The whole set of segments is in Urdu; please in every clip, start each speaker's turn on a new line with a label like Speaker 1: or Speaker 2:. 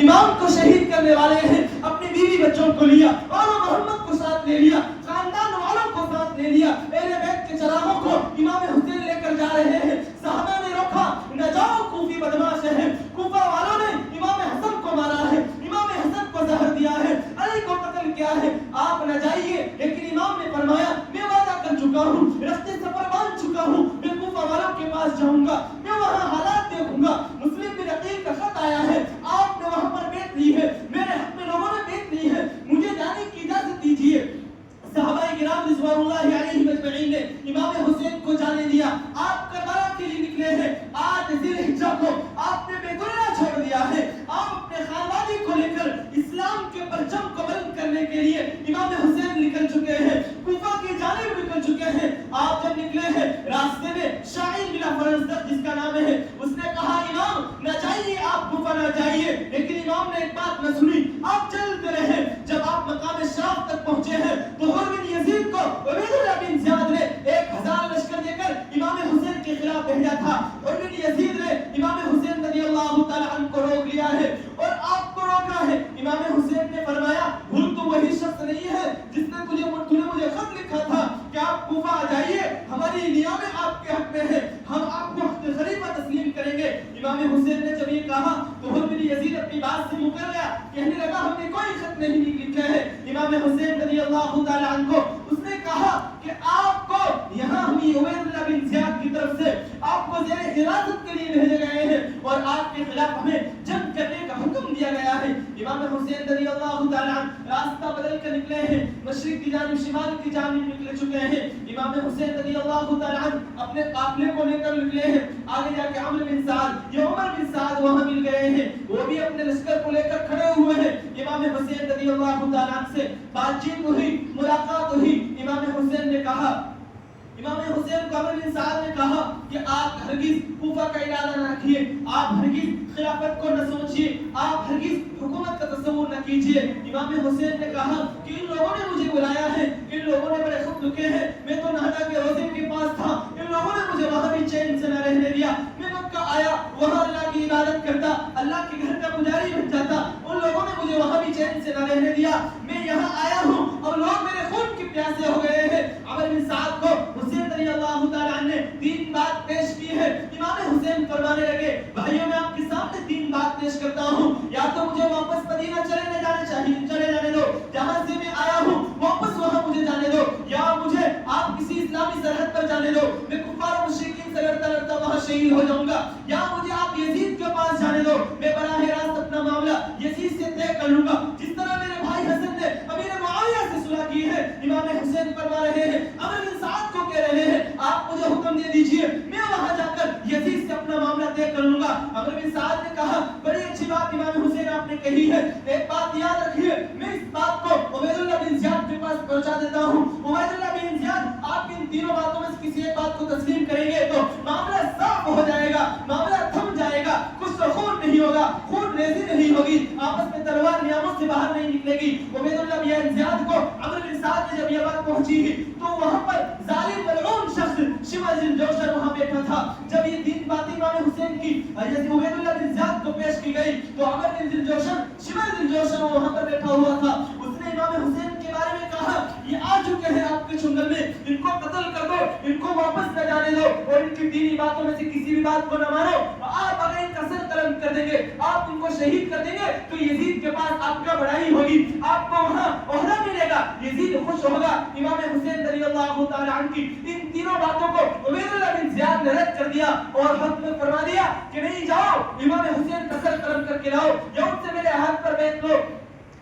Speaker 1: امام کو شہید کرنے والے ہیں، اپنی بیوی بچوں کو لیا اور محمد کو ساتھ لے لیا، خاندان والوں کو ساتھ لے لیا، اہل بیت کے چراغوں کو امام حسین لے کر جا رہے ہیں۔ صحابہ نے روکا، نہ جاؤ کوفی بدماش ہے، کوفہ والوں نے امام حسن کو مارا ہے، امام حسن کو زہر دیا ہے، علی کو قتل کیا ہے، آپ نہ جائیے۔ لیکن امام نے فرمایا میں وعدہ کر چکا ہوں، رستے سفر باندھ چکا ہوں، میں کوفہ والوں کے پاس جاؤں گا، میں وہاں حالات دیکھوں گا۔ مسلم بن عقیل کا خط آیا ہے، آپ نے وہاں پر بیعت لی ہے، میرے حق میں لوگوں نے بیعت لی ہے، مجھے جانے کی اجازت دیجیے۔ صحابہ کرام رضوان اللہ علیہم اجمعین نے امام حسین کو جانے دیا۔ آپ کربلا کے لیے نکلے ہیں، آج ذی الحجہ کو آپ نے بیت اللہ چھوڑ دیا ہے، آپ اپنے خاندانی کو لے کر اسلام کے پرچم کو بلند کرنے کے لیے امام حسین نکل چکے ہیں، کوفہ کی جانب نکل چکے ہیں۔ آپ جب نکلے ہیں راستے میں شاعر بلا فرزدق جس کا نام ہے، اس نے کہا امام نہ جائیے، آپ کوفہ نہ جائیے، لیکن امام نے ایک بات نہ سنی، آپ چلتے رہے۔ جب آپ مقام شام تک پہنچے ہیں تو حر بن یزید کو عبید اللہ بن زیاد نے 1000 لشکر دے کر امام حسین کے خلاف بھیجا تھا۔ حر بن یزید نے امام حسین رضی اللہ تعالی عنہ کو روک لیا ہے اور آپ کو روکا ہے۔ امام حسین نے فرمایا حر تو وہی شخص نہیں ہے جس نے تجھے مجھے خط لکھا تھا کہ آپ کوفہ آ جائیے، ہماری نیامیں آپ کے حق میں ہے، ہم آپ کو حق خلیفہ تسلیم کریں گے۔ امام حسین نے جب یہ کہا تو حر بن یزید اپنی بات سے مکر گیا، کہنے لگا ہم نے کوئی خط نہیں لکھا ہے۔ امام حسین رضی اللہ تعالی عنہ کو اس نے کہا کہ آپ کو یہاں ہم عبید اللہ بن زیاد کی طرف سے آپ کو زیر حراست کے لیے بھیجے گئے ہیں اور آپ کے خلاف ہمیں جنگ کرنے کا حکم دیا گیا ہے۔ امام حسین رضی اللہ تعالی عنہ راستہ بدل کر نکلے ہیں، مشرق کی جانب شمال کی جانب نکل چکے ہیں۔ امام حسین رضی اللہ تعالی عنہ اپنے قافلے کو لے کر نکلے ہیں، آگے جا کے عمرو بن سعد یا عمر بن سعد وہاں مل گئے ہیں، وہ بھی اپنے لشکر کو لے کر کھڑے ہوئے ہیں۔ امام حسین رضی اللہ تعالی عنہ سے بات چیت ہوئی، ملاقات ہوئی۔ امام حسین نے کہا، امام حسین کو عمرو بن سعد نے کہا کہ آپ ہرگز کوفہ کا ارادہ نہ رکھیے، آپ ہرگز خلافت کو نہ سوچیے، آپ ہرگز حکومت کا تصور نہ کیجیے۔ امام حسین نے کہا کہ ان لوگوں نے مجھے بلایا ہے، ان لوگوں نے بڑے خط لکھے ہیں، میں تو نہدا کے روزے کے پاس تھا، ان لوگوں نے مجھے وہاں بھی چین سے نہ رہنے دیا، میں مکہ آیا، وہاں اللہ کی عبادت کرتا، اللہ کے گھر کا پجاری بن جاتا، ان لوگوں نے مجھے وہاں بھی چین سے نہ رہنے دیا، میں یہاں آیا ہوں اور لوگ میرے خون کے پیاسے ہو گئے ہیں۔ عمر بن سعد کو حسین رضی اللہ تعالی عنہ نے 3 بات پیش کی ہے۔ امام حسین فرمانے لگے بھائیوں میں آپ کے سامنے 3 بات پیش کرتا ہوں، یا تو مجھے واپس مدینہ چلے جانے دو، جہاں سے میں آیا ہوں واپس وہاں مجھے جانے دو، یا مجھے آپ کسی اسلامی سرحد پر جانے دو، میں کفار و مشرکین سے لڑتا وہاں شہید ہو جاؤں گا، یا مجھے آپ یزید کے پاس جانے دو، میں براہ راست اپنا معاملہ یزید سے طے کر لوں گا، جس طرح میرے بھائی حسن نے امیر معاویہ سے صلح کی ہے۔ امام حسین فرما رہے ہیں، عمر بن سعد کو کہہ رہے ہیں آپ مجھے حکم دے دیجئے، میں وہاں جا کر یزید سے اپنا معاملہ طے کر لوں گا۔ عمر بن سعد نے کہا بڑی اچھی بات امام حسین آپ نے کہی ہے، ایک بات یاد رکھیے، میں اس بات کو عبید اللہ بن زیاد کے پاس پہنچا دیتا ہوں، عبید اللہ بن زیاد آپ ان تینوں باتوں میں سے کسی ایک بات کو تسلیم کریں گے تو معاملہ صاف ہو جائے گا، معاملہ تھم جائے گا، کچھ تو خون نہیں ہوگا، خون ریزی نہیں ہوگی، آپس میں تلوار نیاموں سے باہر نہیں نکلے گی۔ عبید اللہ بن زیاد کو عمر بن سعد نے جب یہ بات پہنچی تو وہاں پر ظالم ملعون شخص شمر بن جوشن وہاں بیٹھا تھا۔ جب یہ 3 باتیں امام حسین کی عبید اللہ بن زیاد کو پیش کی گئی تو عمر بن جوشن شمر بن جوشن وہاں پر بیٹھا ہوا تھا، اس نے امام حسین کے بارے میں کہا یہ آ چکے ہیں آپ کے چنگل میں، ان کو قتل کر دو، ان کو واپس نہ جانے دو اور ان کی 3 باتوں میں سے کسی بھی بات کو نہ مانو، آپ اگر ان کا سر قلم کر دیں گے، آپ ان کو شہید کر دیں گے تو یزید کے پاس آپ کا بڑائی ہوگی، آپ کو وہاں عہدہ ملے گا، یزید خوش ہوگا۔ امام حسین رضی اللہ تعالی عنہ کی ان تینوں باتوں کو عبید اللہ بن زیاد نے رد کر دیا اور حق میں فرما دیا کہ نہیں جاؤ امام حسین کا سر قلم کر کے لاؤ یا ان سے میرے ہاتھ پر بیٹھ لو۔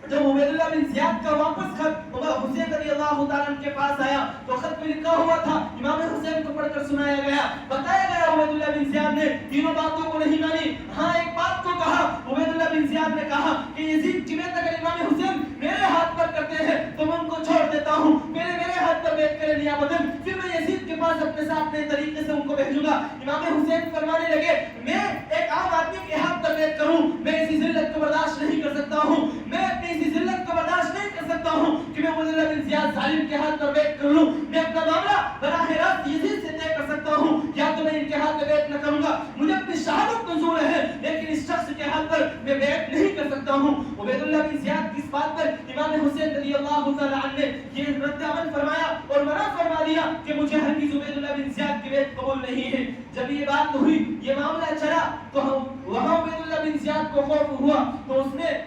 Speaker 1: جب عبید اللہ بن زیاد کا واپس خط حسین رضی اللہ تعالیٰ عنہ کے پاس آیا تو خط میں لکھا ہوا تھا، امام حسین کو پڑھ کر سنایا گیا، بتایا گیا عبید اللہ بن زیاد نے تینوں باتوں کو نہیں مانی، ہاں ایک بات کو کہا، عبید اللہ بن زیاد نے کہا کہ یزید کی بیعت اگر امام حسین میرے ہاتھ پر کرتے ہیں تو میں ان کو چھوڑ دیتا ہوں، میرے ہاتھ پر بیعت کرے نیابتاً، پھر میں یزید کے پاس اپنے ساتھ نئے طریقے سے ان کو بھیجوں گا۔ امام حسین فرمانے لگے میں ایک عام آدمی کے ہاتھ پر بیعت کروں، میں اسی ذلت کو برداشت نہیں کر سکتا ہوں، میں اپنی اسی ذلت کو برداشت نہیں کر سکتا ہوں کہ میں عبید اللہ بن زیاد ظالم کے ہاتھ پر بیعت کر لوں، میں اپنا معاملہ براہ راست یزید سے طے کر سکتا ہوں، یا تو میں ان کے ہاتھ پر بیعت نہ کروں گا، مجھے اپنی شہادت منظور ہے لیکن اس شخص کے ہاتھ پر میں بیعت نہیں کر سکتا سکتا ہوں. عبید اللہ بن زیاد کی اس بات پر امام حسین رضی اللہ تعالی عنہ نے یہ رد عمل فرمایا اور منع فرما دیا کہ مجھے ہرگز عبید اللہ بن زیاد کی بیعت قبول نہیں ہے. جب یہ بات ہوئی، یہ معاملہ چلا، تو وہاں عبید اللہ بن زیاد کو خوف ہوا تو اس نے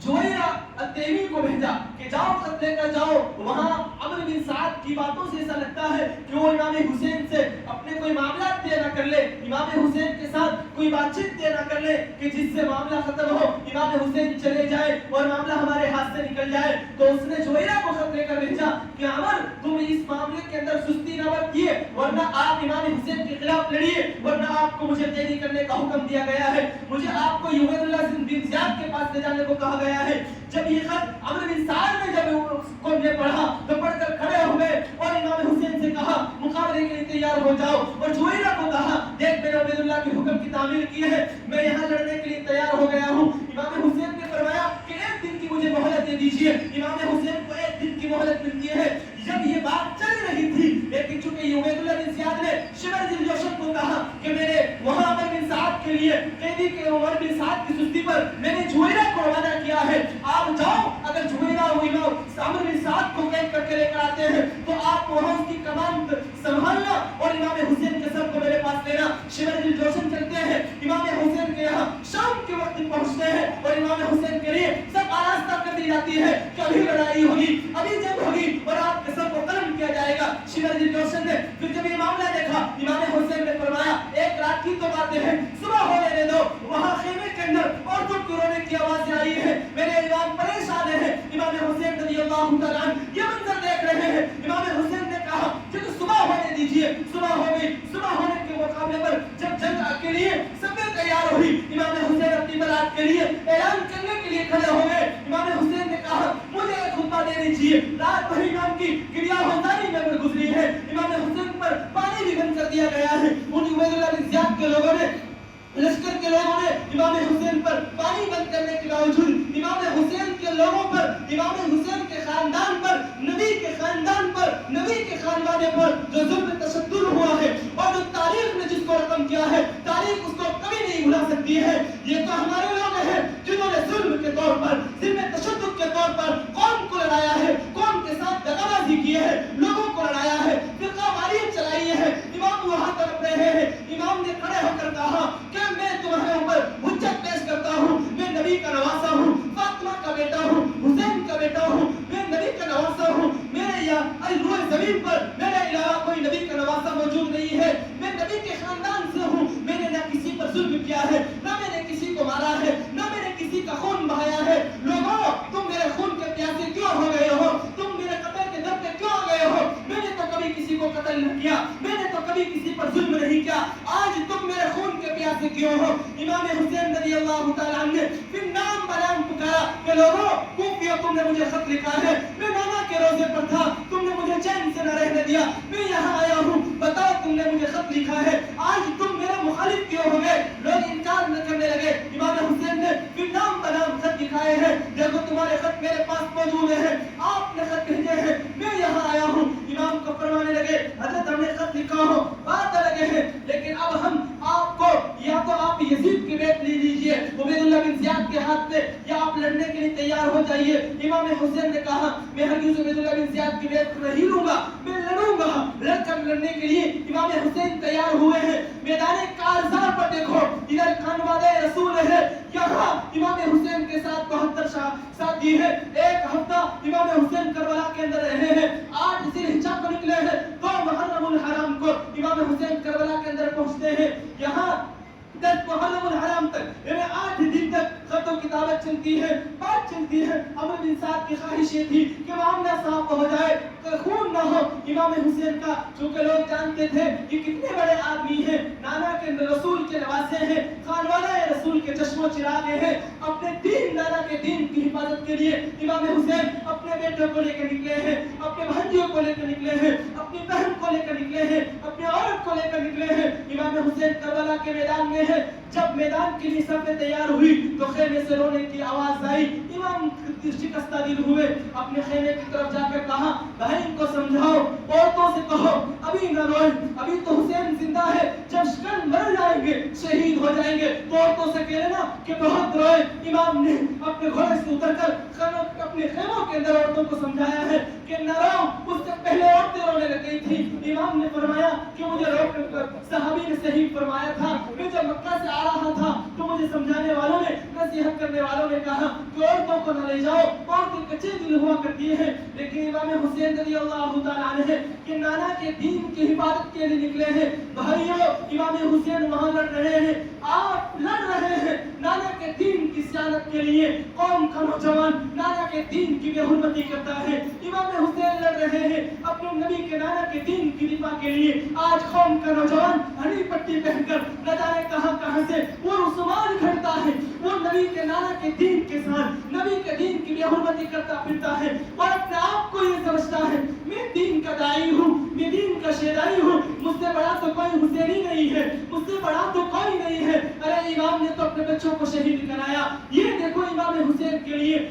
Speaker 1: جویرہ التیمی کو بھیجا کہ جاؤ خط لے کر جاؤ. وہاں عمرو بن سعد کی باتوں سے ایسا لگتا ہے کہ وہ امام حسین سے اپنے کوئی معاملات طے نہ کر لے، امام حسین کے ساتھ کوئی بات چیت طے نہ کر لے کہ جس سے معاملہ ختم ہو، امام حسین چلے جائے اور معاملہ ہمارے ہاتھ سے نکل جائے. تو اس نے جویرہ کو خط لے کر بھیجا کہ عمر تم اس معاملے کے اندر سستی نہ برتیے، ورنہ آپ امام حسین کے خلاف لڑیے، ورنہ آپ کو مجھے تیری کرنے کا حکم دیا گیا ہے، مجھے آپ کو عبید اللہ بن زیاد کے پاس لے جانے کو کہا گیا ہے. جب یہ خط عمرو بن سعد نے جب کو نے پڑھا تو پڑھ کر کھڑے ہوئے اور امام حسین سے کہا مقابلے کے لیے تیار ہو جاؤ. اور جویرہ کو کہا دیکھ میں نے عبید اللہ کے حکم کی تعمیل کی ہے، میں یہاں لڑنے کے لیے تیار ہو گیا ہوں. امام حسین نے فرمایا کہ ایک دن کی مجھے مہلت دے دیجیے. امام حسین کو ایک دن کی مہلت ملتی ہے. جب یہ بات چل رہی تھی لیکن چونکہ عبید اللہ بن زیاد نے شمر ذی الجوشن کو کہا کہ میں نے وہاں عمر بن سعد کے لیے قیدی کے عمر بن سعد کی سستی پر میں نے جویرہ کو روانہ کیا ہے، آپ جاؤ، اگر جویرہ عمر بن سعد کو قید کر کے لے کر آتے ہیں تو آپ وہاں اس کی کمان سنبھالنا اور امام حسین کے سر کو میرے پاس لینا. شمر ذی الجوشن چلتے ہیں، امام حسین کے یہاں شام کے وقت پہنچتے ہیں اور امام حسین کے لیے سب آراستہ کر دی جاتی ہے کہ ابھی لڑائی ہوگی، ابھی جنگ ہوگی اور آپ کے سر کو قلم کیا جائے گا. شمر ذی الجوشن نے پھر جب یہ معاملہ دیکھا، امام حسین نے فرمایا ایک رات کی تو باتیں ہیں، صبح ہونے دے دو. وہاں خیمے کے اندر عورتوں کی رونے کی آوازیں آئی ہیں، میرے امام پریشان ہیں. امام حسین رضی اللہ تعالیٰ عنہ یہ منظر دیکھ رہے ہیں. امام حسین نے کہا کہ صبح ہونے دیجیے. صبح ہو گئی. صبح ہونے کے مقابلے پر جب جنگ کے لیے سب تیار ہوئی، امام حسین اپنی برات کے لیے اعلان کرنے کے لیے کھڑے ہو گئے. امام حسین نے کہا مجھے ایک خطبہ دینا چاہیے. رات بھر امام کی گریا ہوزاری میں گزری ہے، امام حسین پر پانی بھی بند کر دیا گیا ہے. ان عبید اللہ بن زیاد کے لوگوں نے، لشکر کے لوگوں نے امام حسین پر پانی بند کرنے کے باوجود امام حسین کے لوگوں پر، امام حسین کے خاندان پر، نبی کے خاندان پر، نبی کے خاندان پر جو ظلم تشدد ہوا ہے اور جو تاریخ نے جس کو رقم کیا ہے، تاریخ اس کو کبھی نہیں بھلا سکتی ہے. یہ تو ہمارے لوگ ہیں جنہوں نے ظلم کے طور پر، ظلم تشدد کے طور پر قوم کو لڑایا ہے، قوم کے ساتھ دغابازی کی ہے، لوگوں کو لڑایا ہے، فرقہ واریت چلائی ہے. امام وہاں تڑپ رہے ہیں. امام نے کھڑے ہو کر کہا کہ میں تمہارے اوپر حجت پیش کرتا ہوں، میں نبی کا نواسا ہوں، فاطمہ کا بیٹا ہوں، حسین کا بیٹا ہوں، میں نبی کا نواسا ہوں. میرے یہاں روئے زمین پر میرے علاوہ کوئی نبی کا نواسا موجود نہیں ہے. میں نبی کے خاندان سے ہوں. میں نے نہ کسی پر ظلم کیا ہے، نہ میں نے کسی کو مارا ہے، نہ میں نے کسی کا خون بہایا ہے. لوگوں تم میرے خون کے پیاسے کیوں ہو گئے ہو؟ تم میرے قتل کے در پہ کیوں آ گئے ہو؟ میں نے تو کبھی کسی کو قتل نہ کیا، میں نے تو کبھی کسی پر ظلم نہیں کیا. آج تم میرے خون کے پیاسے کیوں ہو؟ امام حسین رضی اللہ تعالیٰ عنہ نے پھر نام بنام پکارا کہ لوگوں کوفیوں تم نے مجھے خط لکھا ہے، میں نانا کے روزے پر تھا، تم نے مجھے چین سے نہ رہنے دیا، میں یہاں آیا ہوں، بتاؤ تم نے مجھے خط لکھا ہے، آج تم میرے مخالف کیوں ہو گئے؟ لوگ انکار نہ کرنے لگے. امام حسین نے پھر نام بنام خط لکھائے ہیں، دیکھو تمہارے خط میرے پاس موجود ہیں، آپ نے خط بھیجے ہیں، میں یہاں آیا ہوں. امام کو فرمانے لگے حضرت ہم نے خط لکھا ہو بات لگے ہیں، لیکن اب ہم آپ کو یا تو آپ یزید کی بیعت لے لیجئے عبید اللہ بن زیاد کے ہاتھ میں، یا آپ لڑنے کے لیے تیار ہو جائیے. امام حسین نے کہا میں ہرگز عبید اللہ بن زیاد کی بیعت نہیں لوں گا، میں لڑوں گا. لڑ کر لڑنے کے لیے امام حسین تیار ہوئے ہیں. میدان کارزار پر دیکھو، ادھر خانوادہ رسول ہے، یہاں امام حسین کے ساتھ 72 ساتھی ہے. ایک ہفتہ امام حسین کربلا کے اندر رہے ہیں. 8 ذی الحجہ کو نکلے ہیں، 2 محرم الحرام کو امام حسین کربلا کے اندر پہنچتے ہیں. یہاں 10 محرم الحرام تک یعنی 8 دن تک خط و کتابت چلتی ہے، بات چلتی ہے. عمرو بن سعد کی خواہش یہ تھی کہ معاملہ صاف ہو جائے، خون نہ ہو. امام حسین کا چونکہ لوگ جانتے تھے کہ کتنے بڑے آدمی ہیں، نانا کے رسول کے نواسے ہیں، خانوادہ رسول کے چشم و چراغ ہیں. اپنے دین، نانا کے دین کی حفاظت کے لیے امام حسین اپنے بیٹوں کو لے کر نکلے ہیں، اپنے بھانجیوں کو لے کر نکلے ہیں، اپنی بہن کو لے کر نکلے ہیں، اپنے عورت کو لے کر نکلے ہیں. امام حسین کربلا کے میدان میں ہے. جب میدان کی صفیں تیار ہوئی تو خیمے سے رونے کی آواز آئی. امام شکستہ دل ہوئے، اپنے خیمے کی طرف جا کر کہا بہن کو سمجھاؤ، عورتوں سے کہو ابھی نہ روئیں، ابھی تو حسین زندہ ہے، جب شکن مر جائیں گے، شہید ہو جائیں گے تو عورتوں سے چلے نا کہ بہت روئے. امام نے اپنے گھوڑے سے اتر کر اپنے خیموں کے اندر عورتوں کو سمجھایا ہے کہ نہ رو. اس سے پہلے عورتیں رونے لگ گئی تھی. امام نے فرمایا کہ مجھے روک کر, صحابی نے صحیح فرمایا تھا, میں جب مکہ سے آ رہا تھا تو مجھے سمجھانے والوں نے, نصیحت کرنے والوں نے کہا کہ عورتوں کو نہ لے جاؤ, عورتیں کچے دل ہوا کرتی ہیں. لیکن امام حسین رضی اللہ تعالیٰ عنہ کہ نانا کے دین کی حفاظت کے لیے نکلے ہیں. بھائیو, امام حسین وہاں لڑ رہے ہیں, آپ لڑ رہے ہیں نانا کے دین کی سیادت کے لیے. قوم کا نوجوان نانا کے دین کی بے حرمتی کرتا ہے. امام حسین لڑ رہے ہیں اپنے نبی کے نانا کے دین کی دفاع کے لیے. آج قوم کا نوجوان ہری پٹی پہن کر نہ جانے کہاں کہاں سے وہ رسومان گھڑتا ہے, وہ نبی کے نانا کے دین کے ساتھ نبی کے دین کی بے حرمتی کرتا پھرتا ہے اور اپنے آپ کو یہ سمجھتا ہے میں دین کا داعی ہوں, میں دین کا شیدائی ہوں, مجھ سے بڑا تو کوئی حسینی نہیں ہے, مجھ سے بڑا تو کوئی نہیں ہے. ارے امام نے تو اپنے بچوں کو شہید کرایا. یہ دیکھو امام حسین کے لیے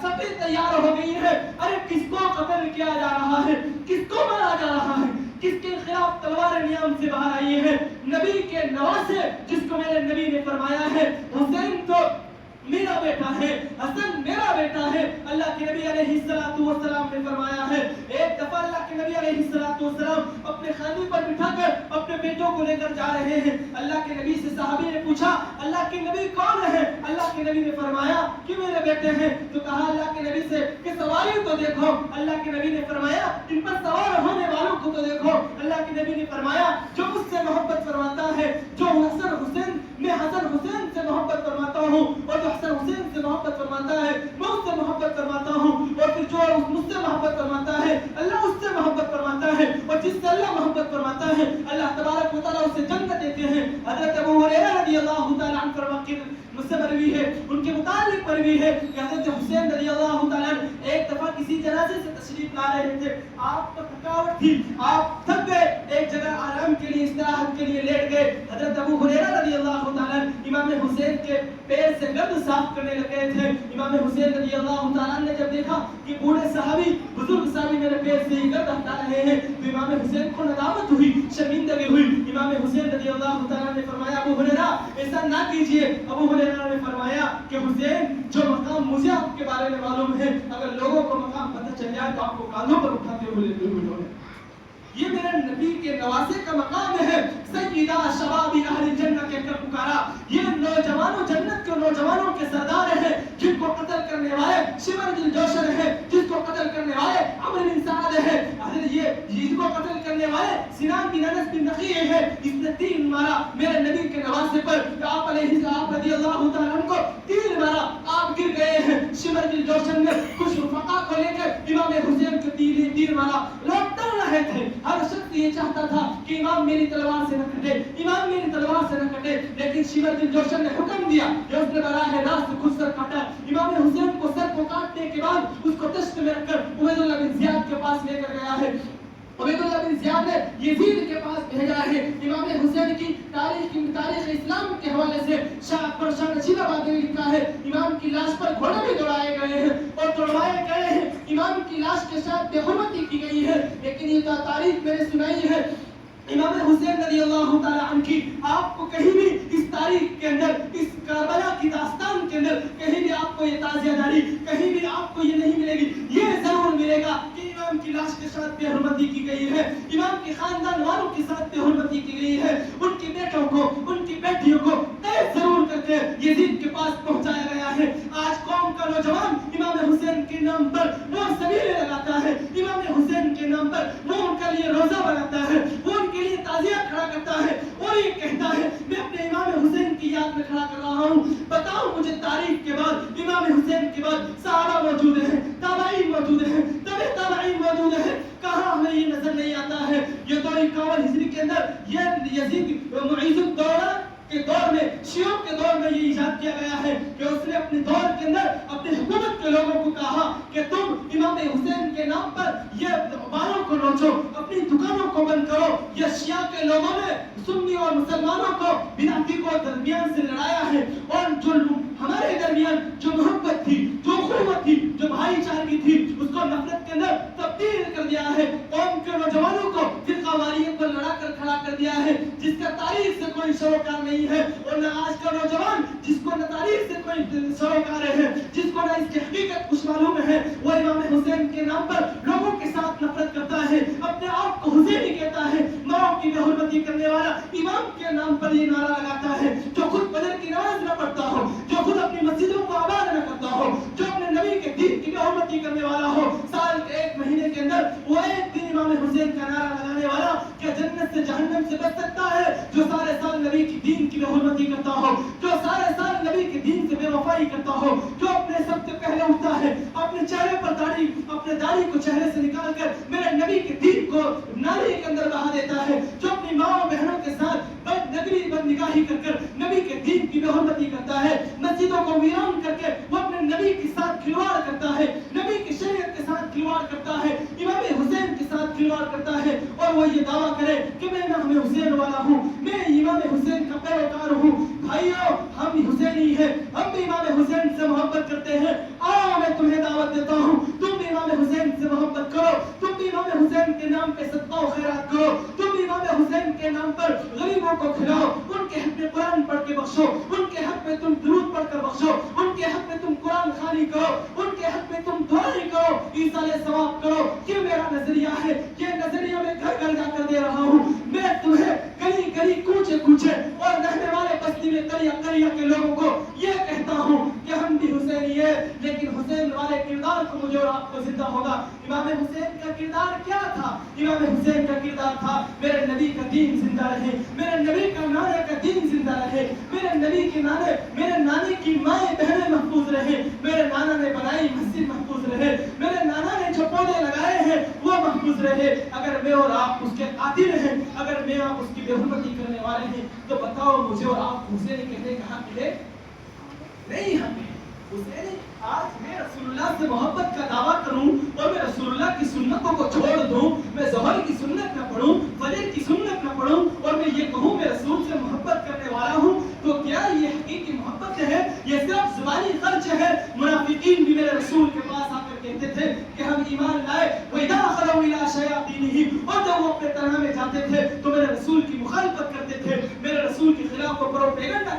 Speaker 1: سبھی تیار ہو گئی ہے. ارے کس کو قتل کیا جا رہا ہے, کس کو مارا جا رہا ہے, کس کے خلاف تلوار نیام سے باہر آئی ہے؟ نبی کے نواسے, جس کو میرے نبی نے فرمایا ہے حسین تو میرا بیٹا ہے, حسن میرا بیٹا ہے. اللہ کے نبی علیہ الصلوۃ والسلام نے فرمایا ہے, ایک دفعہ اللہ کے نبی علیہ الصلوۃ والسلام اپنے خیمے پر بٹھا کر اپنے بیٹوں کو لے کر جا رہے ہیں. اللہ کے نبی سے صحابی نے پوچھا اللہ کے نبی کون ہے؟ اللہ کے نبی نے فرمایا کہ میرے بیٹے ہیں. تو کہا اللہ کے نبی سے کہ سواری تو دیکھو. اللہ کے نبی نے فرمایا ان پر سوار ہونے والوں کو تو دیکھو. اللہ کے نبی نے فرمایا جو مجھ سے محبت فرماتا ہے, جو حسن حسین, میں حسن حسین سے محبت فرماتا ہوں, اور جو حسن حسین سے محبت فرماتا ہے میں اس سے محبت فرماتا ہوں, اور پھر جو مجھ سے محبت فرماتا ہے اللہ اس سے محبت فرماتا ہے, اور جس سے اللہ محبت فرماتا ہے اللہ تبارک و تعالیٰ اسے جنت دیتے ہیں. حضرت ابو ہریرہ رضی اللہ تعالیٰ عنہ فرماتے ہیں, مجھ سے مروی ہے, ان کے متعلق مروی ہے کہ حضرت حسین رضی اللہ تعالیٰ عنہ ایک دفعہ کسی جنازے سے تشریف لا رہے تھے. آپ کو تھکاوٹ تھی, آپ تھک گئے, ایک جگہ آرام کے لیے, استراحت کے لیے لیٹ گئے. حضرت ابو ہریرہ رضی اللہ تعالیٰ عنہ امام حسین کے پیر سے گرد صاف کرنے لگے تھے. امام حسین رضی اللہ تعالیٰ نے جب دیکھا کہ بوڑھے صحابی, بزرگ صحابی میرے پیر سے ہی گرد ہٹا رہے ہیں تو امام حسین کو ندامت ہوئی, شرمندگی ہوئی. امام حسین رضی اللہ تعالیٰ نے فرمایا ابو ہریرہ ایسا نہ کیجیے. ابو ہریرہ نے فرمایا کہ حسین جو مقام مجھے آپ کے بارے میں معلوم ہے, اگر لوگوں کو مقام پتہ چل جائے تو آپ کو کاندھوں پر اٹھاتے ہوئے لیتے ہوئے لوگ. یہ میرے نبی کے نواسے کا مقام ہے. سیدہ شباب اہل جنت کے کر پکارا, یہ نوجوانوں, جنت کے نوجوانوں کے سردار ہیں جن کو قتل کرنے والے شمر بن جوشن ہے, جس کو قتل کرنے والے عمرو بن سعد ہے, یہ جس کو قتل کرنے والے سنان بن انس بن نخی ہے. اس نے تیر مارا میرے نبی کے نواسے پر, آپ علیہ السلام رضی اللہ تعالیٰ عنہ کو تیر مارا, آپ گر گئے ہیں. شمر بن جوشن نے کچھ رفقا کو لے کر امام حسین کو تیر مارا. لوگ ڈر رہے تھے, ہر شخص یہ چاہتا تھا کہ امام میری تلوار سے نہ کٹے, امام میری تلوار سے نہ کٹے. لیکن شمر بن جوشن نے حکم دیا کہ اس نے براہ راست خود سر کاٹا. امام حسین کو سر کو کاٹنے کے بعد اس کو دشت میں رکھ کر عبید اللہ بن زیاد کے پاس لے کر گیا ہے. عبید اللہ بن زیاد نے یزید کے پاس بھیجا ہے. امام حسین کی تاریخ اسلام کے حوالے سے شاہ اکبر شاہ نشید آبادی نے لکھا ہے امام کی لاش پر گھوڑے بھی دوڑائے گئے ہیں اور توڑوائے گئے ہیں. امام کی لاش کے ساتھ بے حرمتی کی گئی ہے. لیکن یہ تاریخ میں نے سنائی ہے امام حسین رضی اللہ تعالیٰ عنہ کی, آپ کو کہیں بھی اس تاریخ کے اندر, اس کربلا کی داستان کے اندر کہیں بھی آپ کو یہ تازیہ داری, کہیں بھی آپ کو یہ نہیں ملے گی. یہ ضرور ملے گا کہ امام کی لاش کے ساتھ بے حرمتی کی گئی ہے, امام کے خاندان والوں کے ساتھ بے حرمتی کی گئی ہے, ان کی بیٹوں کو, ان کی بیٹیوں کو قید ضرور کر کے یزید کے پاس پہنچایا گیا ہے. آج قوم کا نوجوان امام حسین کے نام پر وہ سبیلے لگاتا ہے, امام حسین کے نام پر وہ ان کے لیے روزہ بناتا ہے, وہ ان کے لیے تعزیہ کھڑا کرتا ہے اور یہ کہتا ہے میں اپنے امام حسین کی یاد میں کھڑا کر رہا ہوں. بتاؤ مجھے تاریخ کے بعد, امام حسین کے بعد صحابہ موجود ہیں, تابعین موجود ہیں, تابعین موجود ہیں, کہاں ہمیں یہ نظر نہیں آتا ہے. یہ 251 ہجری کے اندر یہ یزید معیز الدولہ کے دور میں, شیعوں کے دور میں یہ ایجاد کیا گیا ہے کہ اس نے اپنے دور کے اندر اپنی حکومت کے لوگوں کو کہا کہ تم امام حسین کے نام پر یہ بالوں کو نوچو, اپنی دکانوں کو بند کرو. یہ شیعہ کے لوگوں نے سنی اور مسلمانوں کو بدعتی کو درمیان سے لڑایا ہے, اور جو ہمارے درمیان جو محبت تھی, جو اخوت تھی, جو بھائی چارگی تھی, اس کو نفرت کے اندر تبدیل کر دیا ہے. قوم کے نوجوانوں کو فرقہ واریت پر لڑا کر کر کھڑا کر دیا ہے جس کا تاریخ سے کوئی سروکار نہیں ہے، اور نہ آج کا نوجوان جس کو نہ تاریخ سے کوئی سروکار ہے، جس کو نہ اس کی حقیقت کچھ معلوم ہے، وہ امام حسین کے نام پر لوگوں کے ساتھ نفرت کرتا ہے، اپنے آپ کو حسینی کہتا ہے، ماؤں کی بے حرمتی کرنے والا امام کے نام پر یہ نعرہ لگاتا ہے، جو خود فجر کی نماز نہ پڑھتا ہو، جو خود اپنی مسجدوں کو آباد نہ کرتا ہو، جو اپنے نبی کے دین کی بے حرمتی کرنے والا ہو، سال کے ایک مہینے کے اندر وہ ایک دن امام حسین کا نعرہ لگانے والا کیا جنت سے جہنم سے بچ سکتا ہے؟ جو سارے سال نبی کی دین کی بے حرمتی کرتا ہو، جو سارے سال نبی کے دین سے بے وفائی کرتا ہو، جو اپنے سب سے پہلے اٹھتا ہے، اپنے چہرے پر داڑھی، اپنے داڑھی کو چہرے سے نکال کر میرے نبی کے دین کو نالی کے اندر بہا دیتا ہے، جو اپنی ماں و بہنوں کے ساتھ بد نگاہی کر کر نبی کے دین کی بے حرمتی کرتا ہے، مسجدوں کو ویران کر کے وہ اپنے نبی کے ساتھ کھلواڑ کرتا ہے، نبی کی شریعت کے ساتھ کھلواڑ کرتا ہے، امام حسین کے ساتھ کھلواڑ کرتا ہے، اور وہ یہ دعویٰ کرے کہ میں امام حسین والا ہوں، میں امام حسین کا پیروکار ہوں۔ بھائیو، ہم حسینی ہیں، ہم بھی امام حسین سے محبت کرتے ہیں، آؤ میں تمہیں دعوت دیتا ہوں، تم بھی امام حسین سے محبت کرو، تم بھی امام حسین کے نام پہ صدقہ و خیرات کرو، تم بھی امام حسین کے نام پر غریبوں کو کھلاؤ، ان کے حق میں قرآن پڑھ کے بخشو، ان کے حق میں تم درود پڑھ کر بخشو، ان کے حق میں تم قرآن خوانی کرو، ان کے حق میں تم دعائیں کرو، ایصال ثواب کرو۔ یہ میرا نظریہ ہے، یہ نظریہ میں گھر گھر جا کر دے رہا ہوں، میں تمہیں گلی گلی کوچے کوچے اور رہنے والے بستی میں قریہ قریہ کے لوگوں کو یہ کہتا ہوں کہ ہم بھی حسینی ہیں، لیکن حسین والے کردار کو مجھے اور آپ کو زندہ ہوگا۔ امام حسین کا کردار کیا تھا؟ امام حسین کا کردار تھا میرے نبی کا دین زندہ رہے، میرے نبی کا نانے کا دین زندہ رہے، میرے نبی کے نانے، میرے نانے کی مائیں بہنیں محفوظ رہے، میرے نانا نے بنائی مسجد محفوظ رہے، میرے نانا نے جو پودے لگائے ہیں وہ محفوظ رہے۔ اگر میں اور آپ اس کے قاتل ہیں، اگر میں آپ اس کی بے حرمتی کرنے والے ہیں، تو بتاؤ مجھے اور آپ حسین کہنے کہاں ملے؟ نہیں ہمیں حسین۔ آج میں رسول اللہ سے محبت کا دعویٰ کروں اور میں رسول اللہ کی سنتوں کو چھوڑ دوں، میں ظہر کی سنت نہ پڑھوں، فجر کی سنت نہ پڑھوں، اور میں یہ کہوں میں رسول سے محبت کرنے والا ہوں، تو کیا یہ حقیقی محبت ہے؟ یہ صرف زبانی خرچ ہے؟ منافقین بھی میرے رسول کے پاس آ کر کہتے تھے کہ ہم ایمان لائے، وَإِذَا خَلَوْا إِلَىٰ شَيَاطِينِهِمْ، اور جب وہ اپنے تنہا میں جاتے تھے تو میرے رسول کی مخالفت کرتے تھے، میرے رسول کے خلاف وہ پروپیگنڈا